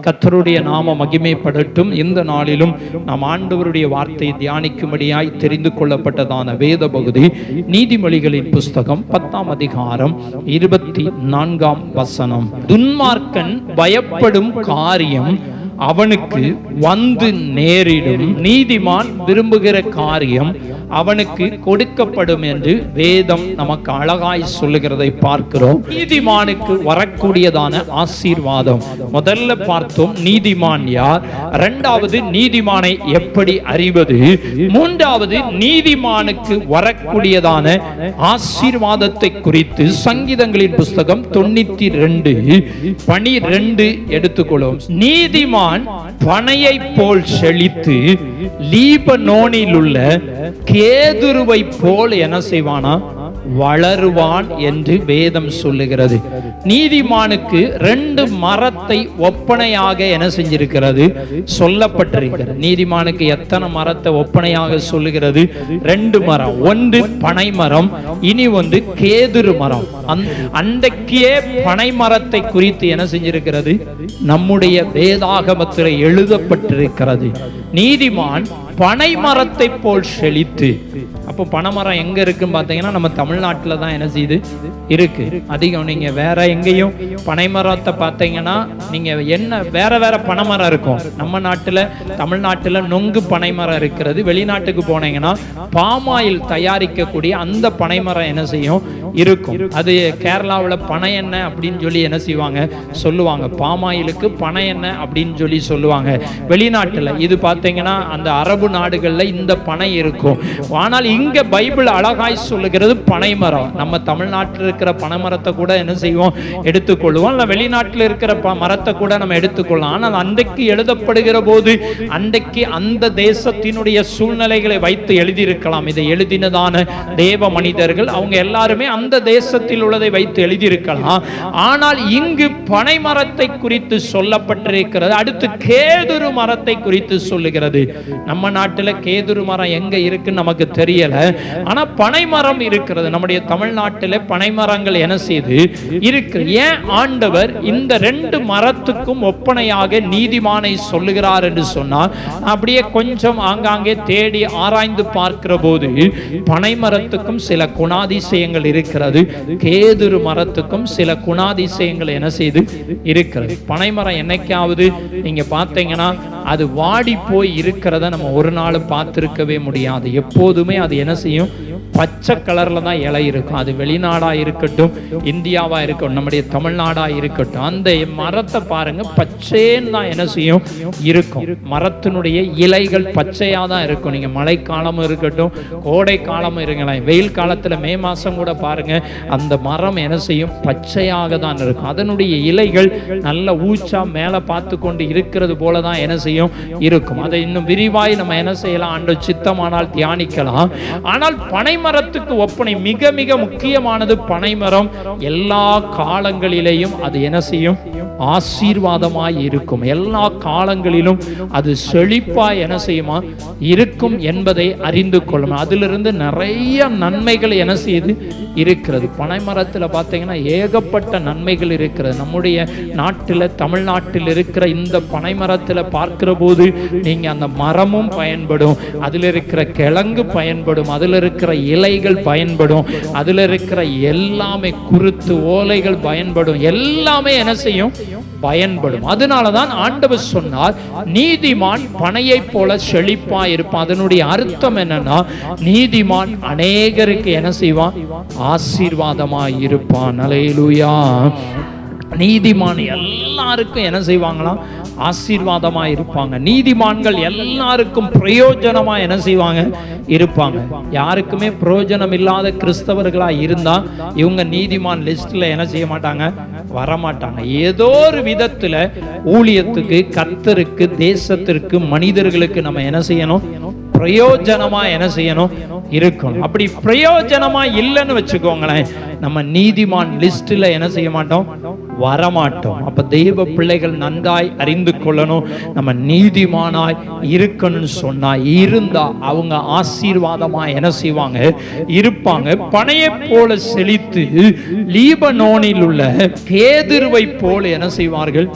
கர்த்தருடைய நாம மகிமைப்படட்டும். இந்த நாளிலும் நாம் ஆண்டவருடைய வார்த்தை தியானிக்கும்படியாய் தெரிந்து கொள்ளப்பட்டதான வேத பகுதி நீதிமொழிகளின் புஸ்தகம் 10ஆம் அதிகாரம் 24ஆம் வசனம். துன்மார்க்கன் பயப்படும் காரியம் அவனுக்கு வந்து நேரிடும், நீதிமான் விரும்புகிற காரியம் அவனுக்கு கொடுக்கப்படும் என்று வேதம் நமக்கு அழகாய் சொல்லுகிறதை பார்க்கிறோம். நீதிமானுக்கு வரக்கூடியதான ஆசீர்வாதம் முதல்ல பார்த்தோம். நீதிமான் யார்? இரண்டாவது, நீதிமானை எப்படி அறிவது? மூன்றாவது, நீதிமானுக்கு வரக்கூடியதான ஆசீர்வாதத்தை குறித்து சங்கீதங்களின் புஸ்தகம் 92:12 எடுத்துக்கொள்ளும். நீதிமான் பனையை போல் செழித்து லீபனோனில் உள்ள கேதுருவை போல் என்ன செய்வானா? வளருவான் என்று வேதம் சொல்லுகிறது. நீதிமானுக்கு 2 மரத்தை ஒப்பனையாக என்ன செஞ்சிருக்கிறது? சொல்லப்பட்டிருக்கிறது. நீதிமானுக்கு எத்தனை மரத்தை ஒப்பனையாக சொல்லுகிறது? 2 மரம். ஒன்று பனை மரம், இனி ஒன்று கேதுரு மரம். அன்றைக்கே பனை மரத்தை குறித்து என்ன செஞ்சிருக்கிறது? நம்முடைய வேதாகமத்தில் எழுதப்பட்டிருக்கிறது. நீதிமான் பனை மரத்தை போல் செழித்து. அப்போ பனைமரம் எங்க இருக்குன்னு பார்த்தீங்கன்னா நம்ம தமிழ்நாட்டில் தான் என்ன செய்யுது இருக்கு அதிகம். நீங்க வேற எங்கேயும் பனைமரத்தை பார்த்தீங்கன்னா நீங்க என்ன வேற வேற பனைமரம் இருக்கும். நம்ம நாட்டில் தமிழ்நாட்டில் நொங்கு பனைமரம் இருக்கிறது. வெளிநாட்டுக்கு போனீங்கன்னா பாமாயில் தயாரிக்கக்கூடிய அந்த பனைமரம் என்ன செய்யும் இருக்கும். அது கேரளாவில் பனை எண்ணெய் அப்படின்னு சொல்லி என்ன செய்வாங்க சொல்லுவாங்க. பாமாயிலுக்கு பனை எண்ணெய் அப்படின்னு சொல்லி சொல்லுவாங்க. வெளிநாட்டில் இது பார்த்தீங்கன்னா அந்த அரபு நாடுகளில் இந்த பனை இருக்கும். ஆனால் இங்க பைபிள் அழகாய் சொல்லுகிறது பனை மரம். நம்ம தமிழ்நாட்டில் இருக்கிற பனை மரத்தை கூட என்ன செய்வோம் எடுத்துக்கொள்வோம். இல்ல வெளிநாட்டில் இருக்கிற மரத்தை கூட நம்ம எடுத்துக்கொள்ளலாம். ஆனால் அன்றைக்கு எழுதப்படுகிற போது அன்றைக்கு அந்த தேசத்தினுடைய சூழ்நிலைகளை வைத்து எழுதியிருக்கலாம். இதை எழுதினதான தேவ மனிதர்கள் அவங்க எல்லாருமே அந்த தேசத்தில் உள்ளதை வைத்து எழுதியிருக்கலாம். ஆனால் இங்கு பனை மரத்தை குறித்து சொல்லப்பட்டிருக்கிறது. அடுத்து கேதுரு மரத்தை குறித்து சொல்லுகிறது. நம்ம நாட்டில் கேதுரு மரம் எங்க இருக்குன்னு நமக்கு தெரியல. ஆனா பனை மரம் இருக்கிறது. நம்முடைய தமிழ்நாட்டில் பனை மரங்கள் என்ன செய்து இருக்கு. ஏன் ஆண்டவர் இந்த 2 மரத்துக்கும் ஒப்பனையாக நீதிமானை சொல்லுகிறார் என்று சொன்னார்? அப்படியே கொஞ்சம் ஆங்காங்கே தேடி ஆராய்ந்து பார்க்கிற போது பனை மரத்துக்கும் சில குணாதிசயங்கள் இருக்கிறது, கேதுரு மரத்துக்கும் சில குணாதிசயங்கள் என்ன செய்து இருக்கிறது. பனை மரம் என்னைக்காவது நீங்க பார்த்தீங்கன்னா அது வாடி போய் இருக்கிறத நம்ம ஒரு நாள் பார்த்திருக்கவே முடியாது. எப்போதுமே அது என்ன செய்யும்? பச்சை கலர்ல தான் இலை இருக்கும். அது வெளிநாடா இருக்கட்டும், இந்தியாவா இருக்கட்டும், நம்முடைய தமிழ்நாடா இருக்கட்டும், அந்த மரத்தை பாருங்க பச்சைன்னு தான் என்ன செய்யும் இருக்கும். மரத்தினுடைய இலைகள் பச்சையா தான் இருக்கும். நீங்க மழை காலமும் இருக்கட்டும், கோடை காலமும் இருக்கலாம், வெயில் காலத்துல மே மாசம் கூட பாருங்க அந்த மரம் என்ன செய்யும்? பச்சையாக தான் இருக்கும். அதனுடைய இலைகள் நல்ல ஊச்சா மேல பார்த்து கொண்டு இருக்கிறது போல தான் என்ன செய்யும் இருக்கும். அதை இன்னும் விரிவாய் நம்ம என்ன செய்யலாம்? ஆண்டவர் சித்தமானால் தியானிக்கலாம். ஆனால் பனை மரத்துக்கு ஒப்பனை மிக மிக முக்கியமானது. பனை மரம் எல்லா காலங்களிலேயும் அது என்ன செய்யும்? ஆசீர்வாதமாய் இருக்கும். எல்லா காலங்களிலும் அது செழிப்பாய் என்ன செய்யுமா இருக்கும் என்பதை அறிந்து கொள்ளணும். அதிலிருந்து நிறைய நன்மைகள் என்ன செய்து இருக்கிறது. பனை மரத்தில் பார்த்தீங்கன்னா ஏகப்பட்ட நன்மைகள் இருக்கிறது. நம்முடைய நாட்டில் தமிழ்நாட்டில் இருக்கிற இந்த பனை மரத்தில் பார்க்கிற போது நீங்க அந்த மரமும் பயன்படும், அதில் இருக்கிற கிழங்கு பயன்படும், அதில் இருக்கிற இலைகள் பயன்படும், அதில் இருக்கிற எல்லாமே குருத்து ஓலைகள் பயன்படும், எல்லாமே என்ன செய்யும்? பயன்படும். அதனாலதான் ஆண்டவர் சொன்னார் நீதிமான் பனையை போல செழிப்பா இருப்பான். அதனுடைய அர்த்தம் என்னன்னா நீதிமான் அநேகருக்கு என்ன செய்வான்? ஆசீர்வாதமாய் இருப்பான். அல்லேலூயா. நீதிமான் எல்லாருக்கும் என்ன செய்வாங்களாம்? ஆசீர்வாதமா இருப்பாங்க. நீதிமான்கள் எல்லாருக்கும் பிரயோஜனமா என்ன செய்வாங்க? இருப்பாங்க. யாருக்குமே பிரயோஜனம் இல்லாத கிறிஸ்தவர்களா இருந்தா இவங்க நீதிமான் லிஸ்ட்ல என்ன செய்ய மாட்டாங்க? வரமாட்டாங்க. ஏதோ ஒரு விதத்துல ஊழியத்துக்கு, கர்த்தருக்கு, தேசத்திற்கு, மனிதர்களுக்கு நம்ம என்ன செய்யணும்? பிரயோஜனமா என்ன செய்யணும்? இருக்கணும். அப்படி பிரயோஜனமா இல்லைன்னு வச்சுக்கோங்களேன், நம்ம நீதிமான் லிஸ்ட்ல என்ன செய்ய மாட்டோம், வரமாட்டோம். அப்ப தெய்வ பிள்ளைகள் நன்றாய் அறிந்து கொள்ளணும், நம்ம நீதிமானாய் இருக்கணும்னு சொன்னா இருந்தா அவங்க ஆசீர்வாதமா என்ன செய்வாங்க, இருப்பாங்க. பனையை போல செழித்து லீபனோனில் உள்ள கேதுருவை போல என்ன செய்வார்கள்,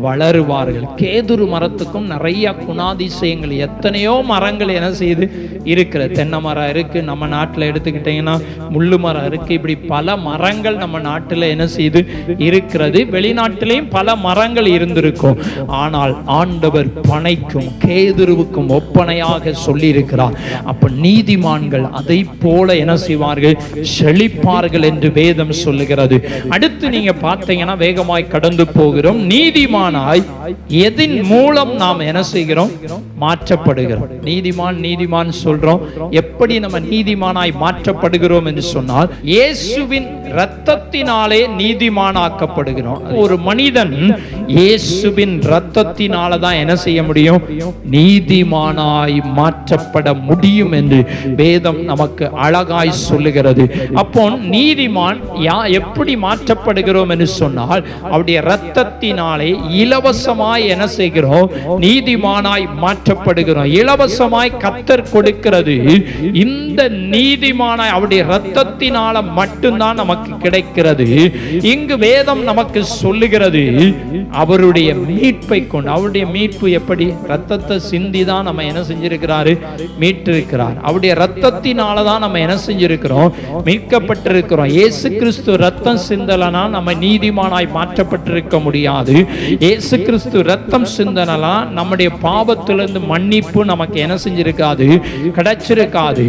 வளருவார்கள். கேதுரு மரத்துக்கும் நிறைய குணாதிசயங்கள், எத்தனையோ மரங்கள் என்ன செய்து இருக்கிற, தென்னை மரம் இருக்கு, நம்ம நாட்டில் எடுத்துக்கிட்டீங்கன்னா முள்ளு மரம் இருக்கு, இப்படி பல மரங்கள் நம்ம நாட்டில் என்ன செய்து இருக்கிறது. வெளிநாட்டிலேயும் பல மரங்கள் இருந்திருக்கும். ஆனால் ஆண்டவர் பனைக்கும் கேதுருவுக்கும் ஒப்பனையாக சொல்லி இருக்கிறார். அப்ப நீதிமான்கள் அதை போல என்ன செய்வார்கள், செழிப்பார்கள் என்று வேதம் சொல்லுகிறது. அடுத்து நீங்க பார்த்தீங்கன்னா வேகமாய் கடந்து போகிறோம். நீதிமானாய் எதின் மூலம் நாம் என்ன செய்கிறோம், மாற்றப்படுகிறோம். நீதிமான் சொல்றோம். எப்படி நம்ம நீதிமானாய் மாற்றப்படுகிறோம் என்று சொன்னால், இயேசுவின் இரத்தத்தினாலே நீதிமானாக்கப்படுகிறோம். ஒரு மனிதன் இயேசுவின் இரத்தத்தினால தான் என்ன செய்ய முடியும், நீதிமானாய் மாற்றப்பட முடியும் என்று வேதம் நமக்கு அழகாய் சொல்லுகிறது. அப்போ நீதிமான் எப்படி மாற்றப்படுகிறோம் என்று சொன்னால், அவருடைய இரத்தத்தினாலே இலவசமாய் என்ன செய்கிறோம், நீதிமானாய் மாற்றப்படுகிறோம். இலவசமாய் கர்த்தர் கொடுக்கிறது. இந்த நீதிமானாய் அவருடைய இரத்தத்தினால மட்டும்தான் நமக்கு கிடைக்கிறது. இங்கு வேதம் நமக்கு சொல்லுகிறது, அவருடைய மீட்பை கொண்டு. அவருடைய மீட்பு எப்படி, ரத்தத்தை சிந்தி தான் நம்ம என்ன செஞ்சிருக்கிறாரு, மீட்டிருக்கிறார். அவருடைய ரத்தத்தினால தான் நம்ம என்ன செஞ்சிருக்கிறோம், மீட்கப்பட்டிருக்கிறோம். இயேசு கிறிஸ்து ரத்தம் சிந்தலனா நம்ம நீதிமானாய் மாற்றப்பட்டிருக்க முடியாது. இயேசு கிறிஸ்து ரத்தம் சிந்தனலாம் நம்முடைய பாவத்திலிருந்து மன்னிப்பு நமக்கு என்ன செஞ்சிருக்காது, கிடைச்சிருக்காது.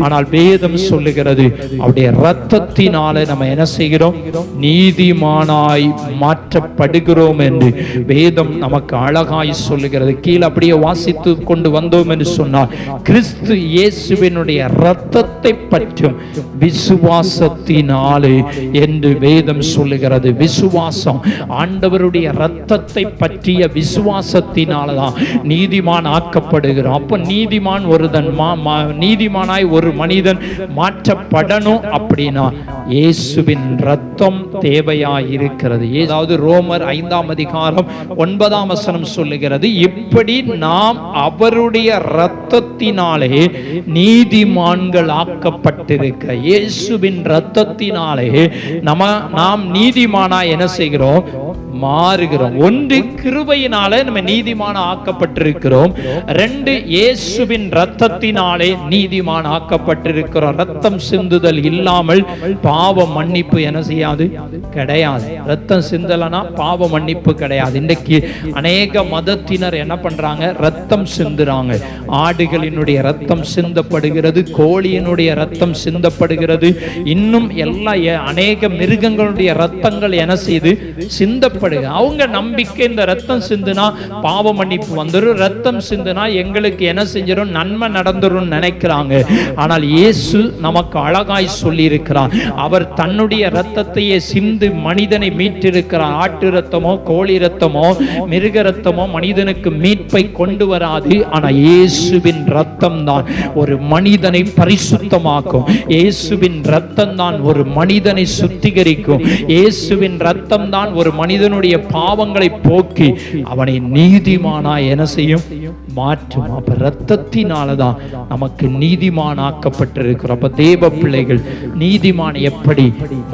ஆனால் வேதம் சொல்லுகிறது, அவருடைய ரத்தத்தினால நம்ம என்ன செய்கிறோம், நீதிமானாய் மாற்றப்படுகிறோம் என்று வேதம் நமக்கு அழகாய் சொல்லுகிறது. கீழே அப்படியே வாசித்து கொண்டு வந்தோம் என்று சொன்னால், கிறிஸ்து இயேசுவினுடைய இரத்தத்தை பற்றும் விசுவாசத்தினாலே என்று வேதம் சொல்லுகிறது. விசுவாசம், ஆண்டவருடைய இரத்தத்தை பற்றிய விசுவாசத்தினால்தான் நீதிமான் ஆக்கப்படுகிறோம். அப்ப நீதிமான் நீதிமானாய் ஒரு மனிதன் மாற்றப்படணும் அப்படின்னா இயேசுவின் இரத்தம் தேவையாய் இருக்கிறது. ஏதாவது ரோமர் 5ஆம் அதிகாரம் 9ஆம் வசனம் சொல்லுகிறது, இப்படி நாம் அவருடைய இரத்தத்தினாலே நீதிமான்கள் ஆக்கப்பட்டிருக்க. இயேசுவின் இரத்தத்தினாலே நாம் நீதிமானாய் என்ன செய்கிறோம், மாறுகிறோம். ஒன்று, கிருபையினாலே நம்ம நீதிமான ஆக்கப்பட்டிருக்கிறோம். 2, இயேசுவின் இரத்தத்தினாலே நீதிமான ஆக்கப்பட்டிருக்கிறோம். ரத்தம் சிந்துதல் இல்லாமல் பாவ மன்னிப்பு என்ன செய்யாது, கிடையாது. ரத்தம் சிந்தலனா பாவ மன்னிப்பு கிடையாது. இன்றைக்கு அநேக மதத்தினர் என்ன பண்றாங்க, ரத்தம் சிந்துறாங்க. ஆடுகளினுடைய ரத்தம் சிந்தப்படுகிறது, கோழியினுடைய ரத்தம் சிந்தப்படுகிறது, இன்னும் எல்லா அநேக மிருகங்களுடைய ரத்தங்கள் என்ன செய்து சிந்தப்படுகிறது. அவங்க நம்பிக்கை இந்த ரத்தம் சிந்துனா பாவ மன்னிப்பு வந்துரும், ரத்தம் சிந்துனா எங்களுக்கு என்ன செஞ்சிடும், நன்மை நடந்துரும் நினைக்கிறாங்க. ஆனால் இயேசு நமக்கு அழகாய் சொல்லி இருக்கிறார், அவர் தன்னுடைய ரத்தத்தையே சிந்து மனிதனை மீட்டிருக்கிறார். ஆட்டு ரத்தமோ கோழி ரத்தமோ மிருக ரத்தமோ மனிதனுக்கு மீட்பை கொண்டு வராது. ஆனால் இயேசுவின் ரத்தம் தான் ஒரு மனிதனை பரிசுத்தமாக்கும். இயேசுவின் ரத்தம் தான் ஒரு மனிதனை சுத்திகரிக்கும். இயேசுவின் ரத்தம் தான் ஒரு மனிதனுடைய பாவங்களை போக்கி அவனை நீதிமானாய் என்ன செய்யும், மாற்றும். அப்ப ரத்தத்தினாலதான் நமக்கு நீதிமானாக்கப்பட்டிருக்கிறோம். அப்ப தேவ பிள்ளைகள் நீதிமான் எப்படி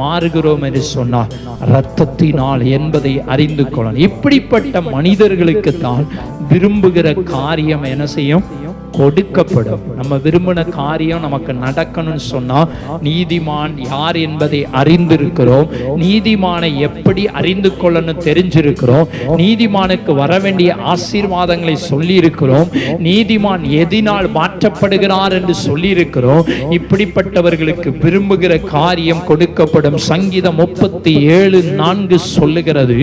மாறுகிறோம் என்று சொன்னால் ரத்தத்தினால் என்பதை அறிந்து கொள்ளணும். இப்படிப்பட்ட மனிதர்களுக்கு தான் விரும்புகிற காரியம் என்ன செய்யும், கொடுக்கப்படும். நம்ம விரும்பின காரியம் நமக்கு நடக்கணும்னு சொன்னா நீதிமான் யார் என்பதை அறிந்திருக்கிறோம். நீதிமானை எப்படி அறிந்து கொள்ளணும் தெரிஞ்சிருக்கிறோம். நீதிமானுக்கு வர வேண்டிய ஆசீர்வாதங்களை சொல்லி இருக்கிறோம். நீதிமான் எதினால் மாற்றப்படுகிறார் என்று சொல்லி இருக்கிறோம். இப்படிப்பட்டவர்களுக்கு விரும்புகிற காரியம் கொடுக்கப்படும். சங்கீதம் 37:4 சொல்லுகிறது,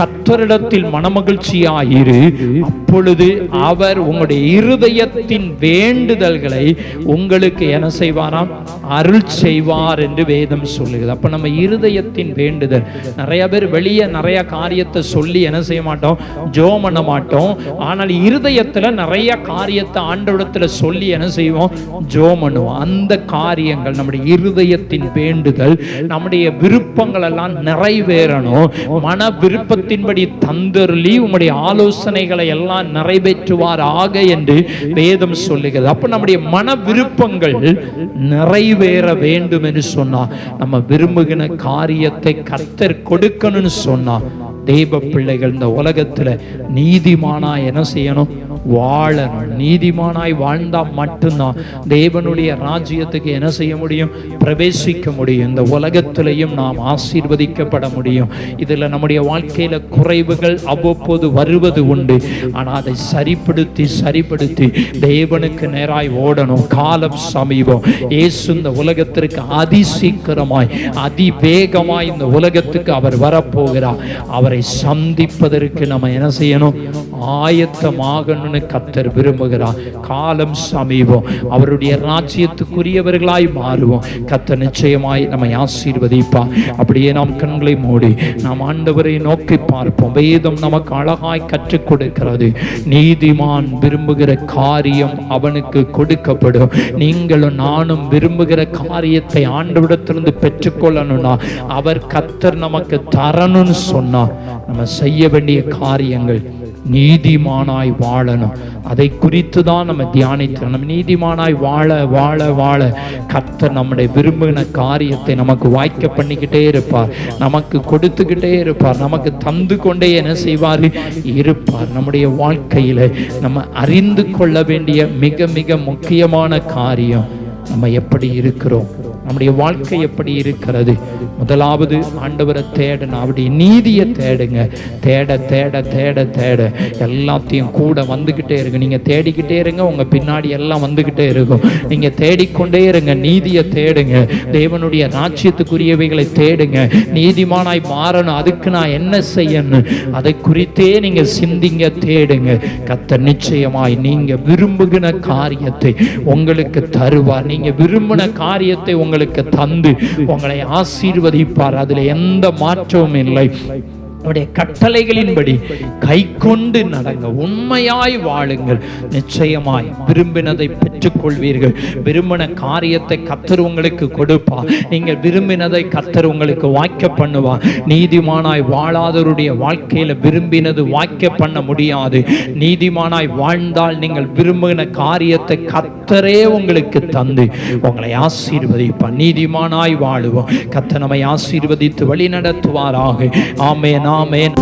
கர்த்தரிடத்தில் மனமகிழ்ச்சியாயிரு, அப்பொழுது அவர் உங்களுடைய இருதயத்தில் வேண்டுதல்களை உங்களுக்கு என்ன செய்வாராம், அருள் செய்வார் என்று வேதம் சொல்லுகிறது. அப்ப நம்ம இருதயத்தின் வேண்டுதல், நிறைய பேர் வெளியே நிறைய காரியத்தை சொல்லி என்ன செய்ய மாட்டோம், ஜெபம் பண்ண மாட்டோம். ஆனால் இருதயத்துல நிறைய காரியத்தை ஆண்டவரிடத்துல சொல்லி சொல்லி என்ன செய்வோம்? ஜெபம் பண்ணுவோம். அந்த காரியங்கள், நம்முடைய இருதயத்தின் வேண்டுதல், நம்முடைய விருப்பங்கள் எல்லாம் நிறைவேறணும். மன விருப்பத்தின்படி தந்தருளி உம்முடைய ஆலோசனைகளை எல்லாம் நிறைவேற்றுவாராக என்று வேதம் சொல்லுகிறது. அப்ப நம்முடைய மன விருப்பங்கள் நிறைவேற வேண்டும் என்று சொன்னா, நம்ம விரும்புகிற காரியத்தை கர்த்தர் கொடுக்கணும்னு சொன்னா, தேவ பிள்ளைகள் இந்த உலகத்துல நீதிமானா என்ன செய்யணும்? வாழணும். நீதிமானாய் வாழ்ந்தா மட்டும்தான் தேவனுடைய ராஜ்யத்துக்கு என்ன செய்ய முடியும்? பிரவேசிக்க முடியும். இந்த உலகத்திலையும் நாம் ஆசீர்வதிக்கப்பட முடியும். இதுல நம்முடைய வாழ்க்கையில குறைவுகள் அவ்வப்போது வருவது உண்டு. ஆனா அதை சரிப்படுத்தி தேவனுக்கு நேராய் ஓடணும். காலம் சமீபம். இயேசு இந்த உலகத்திற்கு அதிசீக்கிரமாய் அதிவேகமாய் இந்த உலகத்துக்கு அவர் வரப்போகிறார். அவரை சந்திப்பதற்கு நம்ம என்ன செய்யணும்? ஆயத்தமாகணும். கர்த்தர் விரும்புகிறார். காலம் சமீபம். அவருடைய ராஜ்யத்துக்குரியவர்களாய் மாறுவோம். கர்த்தர் நிச்சயமாய் நம்மை ஆசீர்வதிப்பார். அப்படியே நாம் கண்களை மூடி நாம் ஆண்டவரை நோக்கி பார்ப்போம். வேதம் நமக்கு அழகாய் கற்றுக் கொடுக்கிறது. நீதிமான் விரும்புகிற காரியம் அவனுக்கு கொடுக்கப்படும். நீங்களும் நானும் விரும்புகிற காரியத்தை ஆண்டவரிடத்திலிருந்து பெற்றுக்கொள்ளணும்னா, அவர் கர்த்தர் நமக்கு தரணும்னு சொன்னா, நம்ம செய்ய வேண்டிய காரியங்கள் நீதிமானாய் வாழணும். அதை குறித்து தான் நம்ம தியானிக்கிறோம். நம்ம நீதிமானாய் வாழ வாழ வாழ கர்த்தர் நம்முடைய விரும்பின காரியத்தை நமக்கு வாய்க்க பண்ணிக்கிட்டே இருப்பார். நமக்கு கொடுத்துக்கிட்டே இருப்பார். நமக்கு தந்து கொண்டே என்ன செய்வார்? இருப்பார். நம்முடைய வாழ்க்கையில நம்ம அறிந்து கொள்ள வேண்டிய மிக மிக முக்கியமான காரியம், நம்ம எப்படி இருக்கிறோம், நம்முடைய வாழ்க்கை எப்படி இருக்கிறது. முதலாவது ஆண்டவரை தேடணும். அவருடைய நீதியை தேடுங்க. தேட தேட தேட தேட எல்லாத்தையும் கூட வந்துகிட்டே இருங்க. நீங்க தேடிக்கிட்டே இருங்க, உங்க பின்னாடி எல்லாம் வந்துகிட்டே இருக்கும். நீங்க தேடிக்கொண்டே இருங்க. நீதியை தேடுங்க. தேவனுடைய ராஜ்யத்துக்குரியவைகளை தேடுங்க. நீதிமானாய் மாறணும். அதுக்கு நான் என்ன செய்யணும், அதை குறித்தே நீங்க சிந்திங்க, தேடுங்க. கர்த்தர் நிச்சயமாய் நீங்க விரும்புகிற காரியத்தை உங்களுக்கு தருவார். நீங்க விரும்பின காரியத்தை உங்களுக்கு தந்து உங்களை ஆசீர்வதிப்பார். அதுல எந்த மாற்றமும் இல்லை. அவருடைய கட்டளைகளின்படி கை கொண்டு நடங்க. உண்மையாய் வாழுங்கள். நிச்சயமாய் விரும்பினதை பெற்றுக்கொள்வீர்கள். விரும்பின காரியத்தை கர்த்தர் உங்களுக்கு கொடுப்பார். நீங்கள் விரும்பினதை கர்த்தர் உங்களுக்கு வாய்க்க பண்ணுவார். நீதிமானாய் வாழாதவருடைய வாழ்க்கையில விரும்பினது வாய்க்க பண்ண முடியாது. நீதிமானாய் வாழ்ந்தால் நீங்கள் விரும்பின காரியத்தை கர்த்தரே உங்களுக்கு தந்து உங்களை ஆசீர்வதிப்பார். நீதிமானாய் வாழுவோம். கர்த்தர் நம்மை ஆசீர்வதித்து வழி நடத்துவாராக. ஆமென். ஆமென்.